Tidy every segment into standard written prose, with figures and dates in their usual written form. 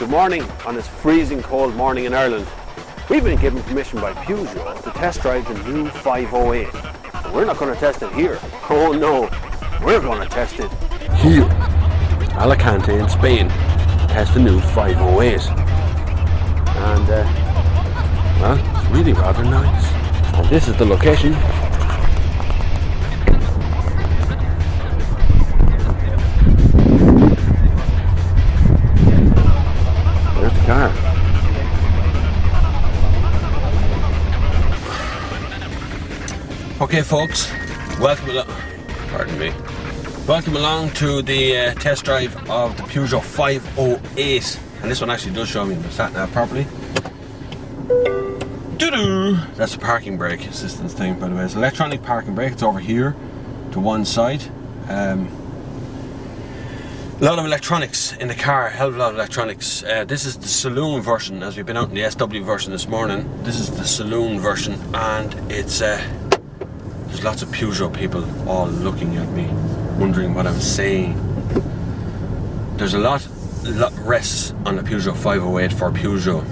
Good morning on this freezing cold morning in Ireland. We've been given permission by Peugeot to test drive the new 508. But we're not going to test it here. Oh no, we're going to test it here. Alicante in Spain. Test the new 508. And well, it's really rather nice. And this is the location. There's the car. Okay folks, welcome along to the test drive of the Peugeot 508. And this one actually does show me the sat nav properly. Doo-doo! That's the parking brake assistance thing, by the way. It's electronic parking brake. It's over here to one side. A lot of electronics in the car, a hell of a lot of electronics. This is the saloon version, as we've been out in the SW version this morning. This is the saloon version, and it's there's lots of Peugeot people all looking at me, wondering what I'm saying. There's a lot rests on the Peugeot 508 for Peugeot.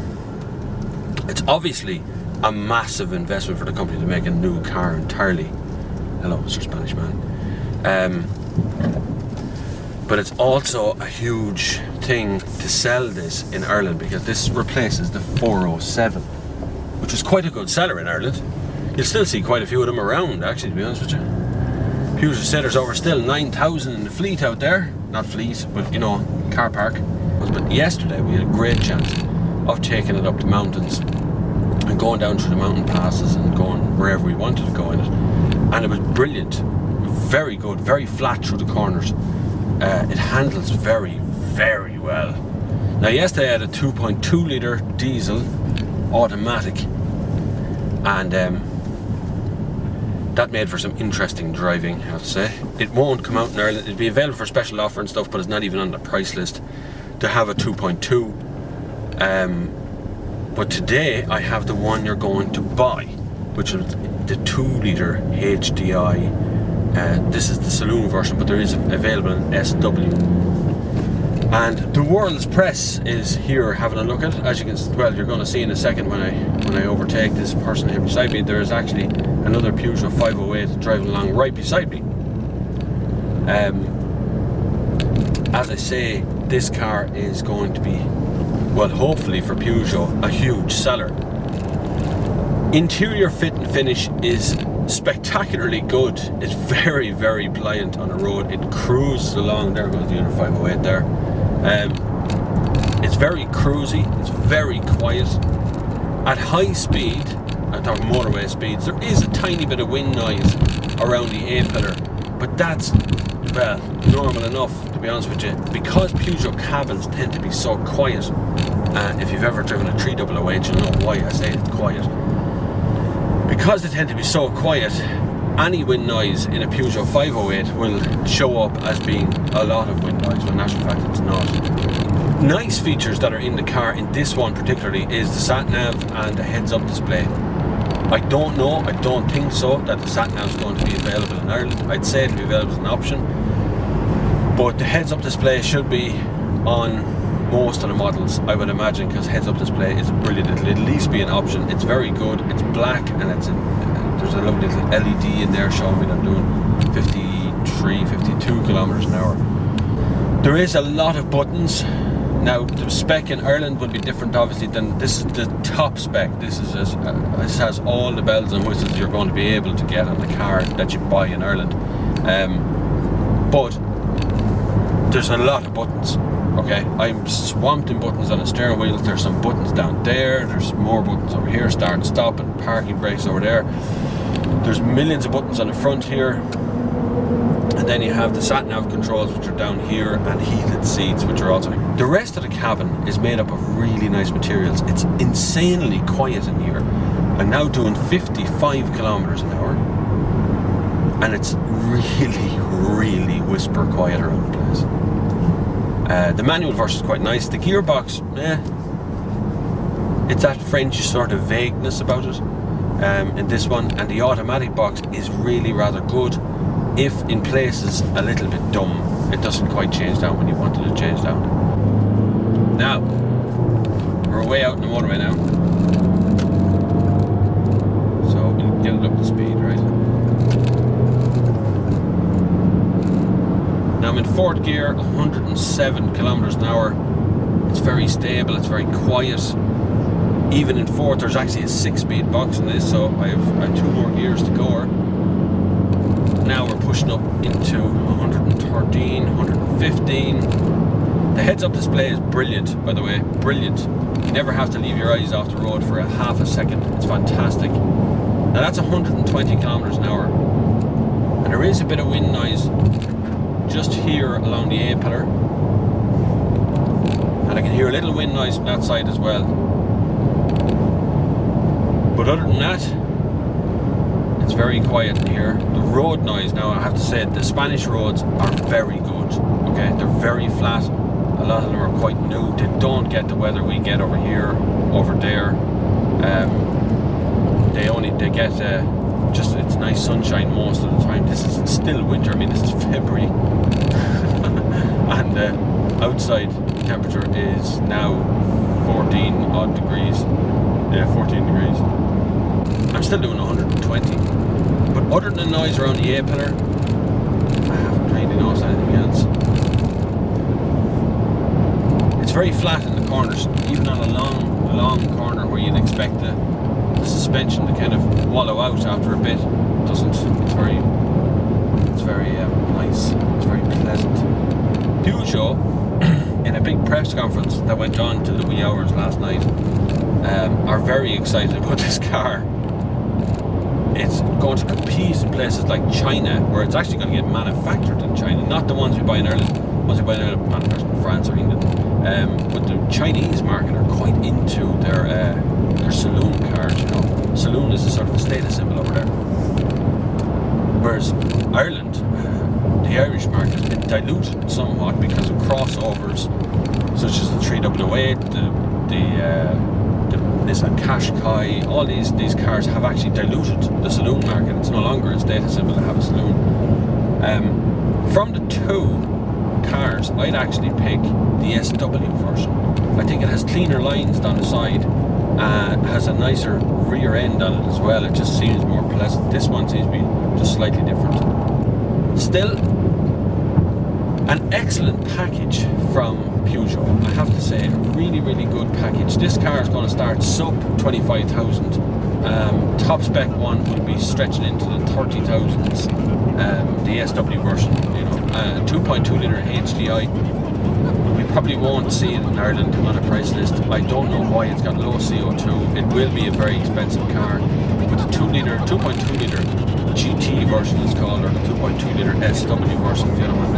It's obviously a massive investment for the company to make a new car entirely. Hello, Mr. Spanish man. But it's also a huge thing to sell this in Ireland, because this replaces the 407, which was quite a good seller in Ireland. You'll still see quite a few of them around, actually, to be honest with you. Peugeot said there's over still 9,000 in the fleet out there. Not fleet, but you know, car park. But yesterday we had a great chance of taking it up the mountains and going down through the mountain passes and going wherever we wanted to go in it. And it was brilliant. Very good, very flat through the corners. It handles very, very well. Now yesterday I had a 2.2 litre diesel automatic, and that made for some interesting driving, I have to say. It won't come out in Ireland. It'll be available for special offer and stuff, but it's not even on the price list to have a 2.2. But today I have the one you're going to buy, which is the 2 litre HDI. This is the saloon version, but there is available in SW. And the world's press is here having a look at it. As you can, well, you're going to see in a second when I overtake this person here beside me. There is actually another Peugeot 508 driving along right beside me. As I say, this car is going to be, well, hopefully for Peugeot, a huge seller. Interior fit and finish is spectacularly good. It's very, very pliant on the road. It cruises along. There goes the other 508 there. It's very cruisy. It's very quiet. At high speed, I'm talking motorway speeds, there is a tiny bit of wind noise around the A-pillar, but that's, well, normal enough, to be honest with you, because Peugeot cabins tend to be so quiet. If you've ever driven a 3008, you'll know why I say it's quiet. Because they tend to be so quiet, any wind noise in a Peugeot 508 will show up as being a lot of wind noise, when in actual fact it's not. Nice features that are in the car, in this one particularly, is the sat nav and the heads-up display. I don't know, I don't think so, that the sat nav is going to be available in Ireland. I'd say it'll be available as an option, but the heads-up display should be on most of the models, I would imagine, because heads-up display is brilliant. It'll at least be an option. It's very good. It's black, and there's a lovely little LED in there showing me that I'm doing 53, 52 kilometers an hour. There is a lot of buttons. Now the spec in Ireland will be different, obviously, than this is the top spec. This has all the bells and whistles you're going to be able to get on the car that you buy in Ireland. But there's a lot of buttons. Okay, I'm swamped in buttons on the steering wheel. There's some buttons down there. There's more buttons over here, start and stop, and parking brakes over there. There's millions of buttons on the front here. And then you have the sat-nav controls, which are down here, and heated seats, which are also... The rest of the cabin is made up of really nice materials. It's insanely quiet in here. I'm now doing 55 kilometers an hour. And it's really, really whisper quiet around the place. The manual version is quite nice. The gearbox, it's that French sort of vagueness about it in this one, and the automatic box is really rather good, if in places a little bit dumb. It doesn't quite change down when you want it to change down. Now, we're way out in the motorway now. So we'll get it up to speed, right? Now I'm in fourth gear, 107 kilometers an hour. It's very stable, it's very quiet. Even in fourth, there's actually a 6-speed box in this, so I have 2 more gears to go. Now we're pushing up into 113, 115. The heads-up display is brilliant, by the way, brilliant. You never have to leave your eyes off the road for a half a second. It's fantastic. Now that's 120 kilometers an hour. And there is a bit of wind noise just here along the A pillar. And I can hear a little wind noise from that side as well. But other than that, it's very quiet in here. The road noise, now I have to say, the Spanish roads are very good. Okay, they're very flat. A lot of them are quite new. They don't get the weather we get over here, over there. They get just, it's nice sunshine most of the time. This is still winter. I mean, this is February. And outside temperature is now 14 odd degrees. Yeah, 14 degrees. I'm still doing 120. But other than the noise around the A pillar, I haven't really noticed anything else. It's very flat in the corners, even on a long corner where you'd expect the suspension to kind of wallow out after a bit. It doesn't. It's very nice. It's very pleasant. Peugeot, in a big press conference that went on till the wee hours last night, are very excited about this car. It's going to compete in places like China, where it's actually going to get manufactured in China, not the ones we buy in Ireland. Ones we buy in Ireland manufactured in France or England. But the Chinese market are quite into their saloon cars. You know, saloon is a sort of a status symbol over there. Whereas Ireland, the Irish market has been diluted somewhat because of crossovers, such as the 388, the Nissan Qashqai. All these cars have actually diluted the saloon market. It's no longer a status symbol to have a saloon. From the 2 cars, I'd actually pick the SW version. I think it has cleaner lines down the side, has a nicer rear end on it as well. It just seems more pleasant. This one seems to be just slightly different. Still, an excellent package from Peugeot, I have to say. A really, really good package. This car is going to start sub 25,000. Top spec one will be stretching into the 30,000s. The SW version, you know, 2.2 litre HDI. We probably won't see it in Ireland on a price list. I don't know why. It's got low CO2. It will be a very expensive car. But the 2.2 litre GT version is called, or the 2.2 litre SW version, the other one,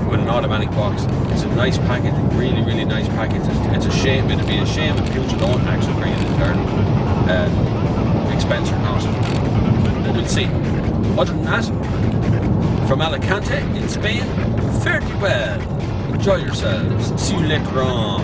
with an automatic box. It's a nice package, really, really nice package. It's a shame, it'd be a shame if Peugeot don't actually bring it into Ireland, expense or not. But we'll see. Other than that, from Alicante in Spain, fare thee well. Enjoy yourselves. See you later on.